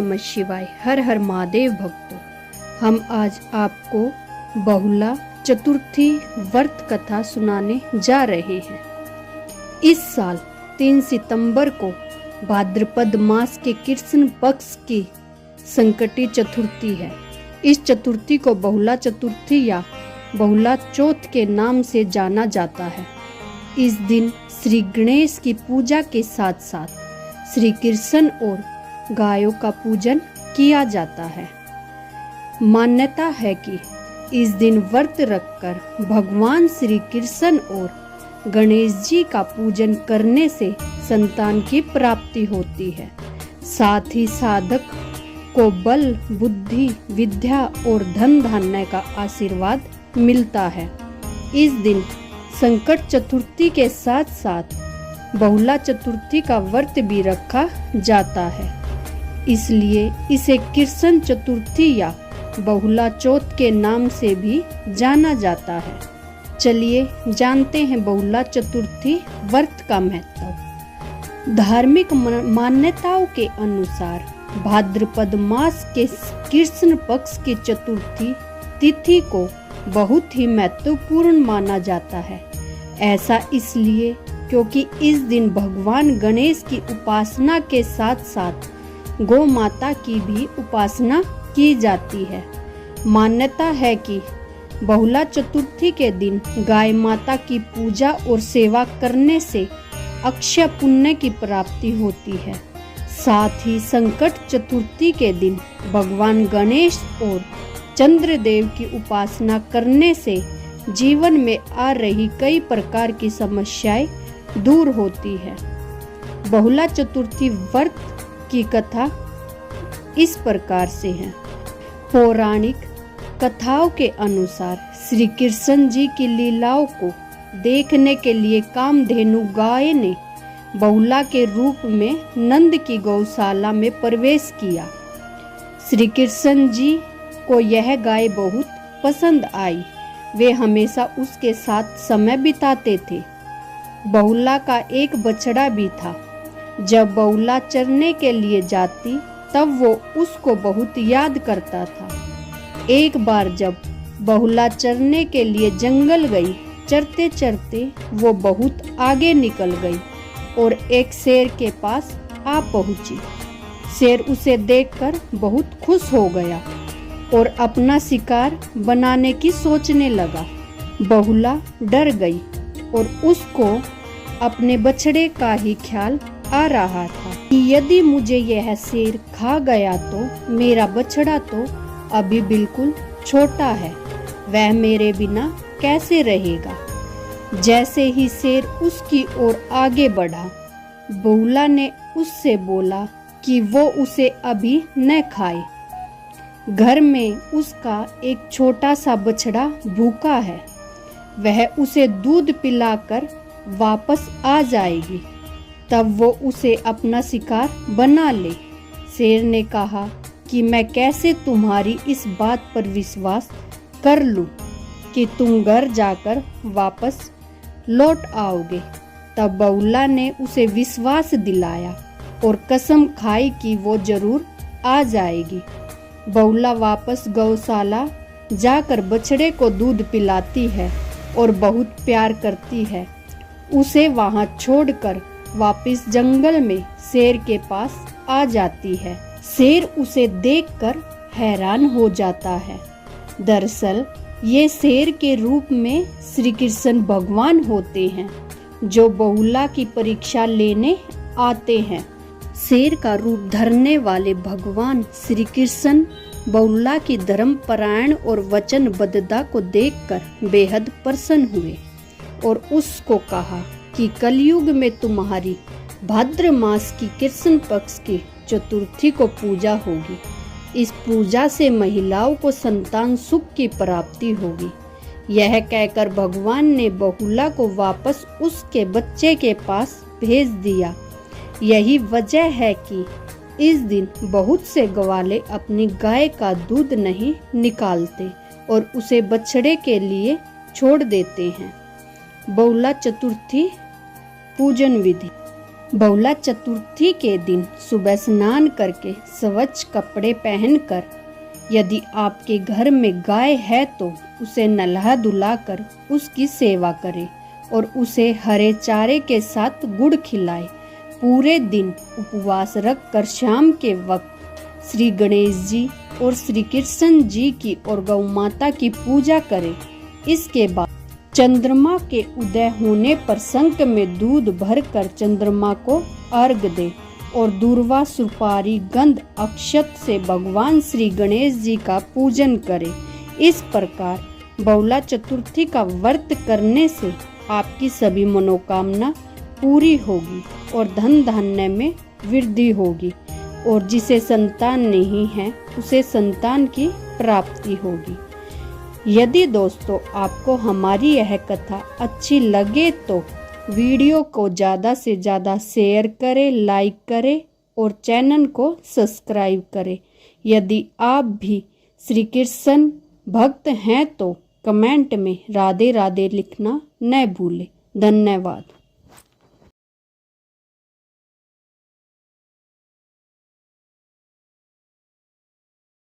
नमः शिवाय। हर हर महादेव भक्तों, हम आज आपको बहुला चतुर्थी व्रत कथा सुनाने जा रहे हैं। इस साल 3 सितंबर को भाद्रपद मास के कृष्ण पक्ष की संकटी चतुर्थी है। इस चतुर्थी को बहुला चतुर्थी या बहुला चौथ के नाम से जाना जाता है। इस दिन श्री गणेश की पूजा के साथ साथ श्री कृष्ण और गायों का पूजन किया जाता है। मान्यता है कि इस दिन व्रत रखकर भगवान श्री कृष्ण और गणेश जी का पूजन करने से संतान की प्राप्ति होती है। साथ ही साधक को बल, बुद्धि, विद्या और धन धान्य का आशीर्वाद मिलता है। इस दिन संकट चतुर्थी के साथ साथ बहुला चतुर्थी का व्रत भी रखा जाता है, इसलिए इसे कृष्ण चतुर्थी या बहुला चौथ के नाम से भी जाना जाता है। चलिए जानते हैं बहुला चतुर्थी व्रत का महत्व। धार्मिक मान्यताओं के अनुसार भाद्रपद मास के कृष्ण पक्ष की चतुर्थी तिथि को बहुत ही महत्वपूर्ण माना जाता है। ऐसा इसलिए क्योंकि इस दिन भगवान गणेश की उपासना के साथ साथ गौ माता की भी उपासना की जाती है। मान्यता है कि बहुला चतुर्थी के दिन गाय माता की पूजा और सेवा करने से अक्षय पुण्य की प्राप्ति होती है। साथ ही संकट चतुर्थी के दिन भगवान गणेश और चंद्रदेव की उपासना करने से जीवन में आ रही कई प्रकार की समस्याएं दूर होती है। बहुला चतुर्थी व्रत की कथा इस प्रकार से है। पौराणिक कथाओं के अनुसार श्री कृष्ण जी की लीलाओं को देखने के लिए कामधेनु गाय ने बहुला के रूप में नंद की गौशाला में प्रवेश किया। श्री कृष्ण जी को यह गाय बहुत पसंद आई। वे हमेशा उसके साथ समय बिताते थे। बहुला का एक बछड़ा भी था। जब बहुला चरने के लिए जाती तब वो उसको बहुत याद करता था। एक बार जब बहुला चरने के लिए जंगल गई, चरते चरते वो बहुत आगे निकल गई और एक शेर के पास आ पहुंची। शेर उसे देखकर बहुत खुश हो गया और अपना शिकार बनाने की सोचने लगा। बहुला डर गई और उसको अपने बछड़े का ही ख्याल आ रहा था कि यदि मुझे यह शेर खा गया तो मेरा बछड़ा तो अभी बिल्कुल छोटा है, वह मेरे बिना कैसे रहेगा। जैसे ही शेर उसकी ओर आगे बढ़ा, बहुला ने उससे बोला कि वो उसे अभी न खाए। घर में उसका एक छोटा सा बछड़ा भूखा है, वह उसे दूध पिलाकर वापस आ जाएगी, तब वो उसे अपना शिकार बना ले। शेर ने कहा कि मैं कैसे तुम्हारी इस बात पर विश्वास कर लूं कि तुम घर जाकर वापस लौट आओगे। तब बहुला ने उसे विश्वास दिलाया और कसम खाई कि वो जरूर आ जाएगी। बहुला वापस गौशाला जाकर बछड़े को दूध पिलाती है और बहुत प्यार करती है। उसे वहां छोड़कर वापस जंगल में शेर के पास आ जाती है। शेर उसे देखकर हैरान हो जाता है। दरअसल ये शेर के रूप में श्री कृष्ण भगवान होते हैं, जो बहुला की परीक्षा लेने आते हैं। शेर का रूप धरने वाले भगवान श्री कृष्ण बहुला की धर्मपरायण और वचनबद्धता को देखकर बेहद प्रसन्न हुए और उसको कहा कि कलयुग में तुम्हारी भाद्र मास की कृष्ण पक्ष की चतुर्थी को पूजा होगी। इस पूजा से महिलाओं को संतान सुख की प्राप्ति होगी। यह कहकर भगवान ने बहुला को वापस उसके बच्चे के पास भेज दिया। यही वजह है कि इस दिन बहुत से ग्वाले अपनी गाय का दूध नहीं निकालते और उसे बछड़े के लिए छोड़ देते हैं। बहुला चतुर्थी पूजन विधि। बहुला चतुर्थी के दिन सुबह स्नान करके स्वच्छ कपड़े पहनकर, यदि आपके घर में गाय है तो उसे नल्हा धुलाकर उसकी सेवा करें और उसे हरे चारे के साथ गुड़ खिलाएं। पूरे दिन उपवास रखकर शाम के वक्त श्री गणेश जी और श्री कृष्ण जी की और गौ माता की पूजा करें। इसके बाद चंद्रमा के उदय होने पर शंख में दूध भरकर चंद्रमा को अर्घ दे और दूर्वा, सुपारी, गंध, अक्षत से भगवान श्री गणेश जी का पूजन करें। इस प्रकार बहुला चतुर्थी का व्रत करने से आपकी सभी मनोकामना पूरी होगी और धन धान्य में वृद्धि होगी, और जिसे संतान नहीं है उसे संतान की प्राप्ति होगी। यदि दोस्तों आपको हमारी यह कथा अच्छी लगे तो वीडियो को ज़्यादा से ज़्यादा शेयर करें, लाइक करें और चैनल को सब्सक्राइब करें। यदि आप भी श्री कृष्ण भक्त हैं तो कमेंट में राधे राधे लिखना न भूलें। धन्यवाद।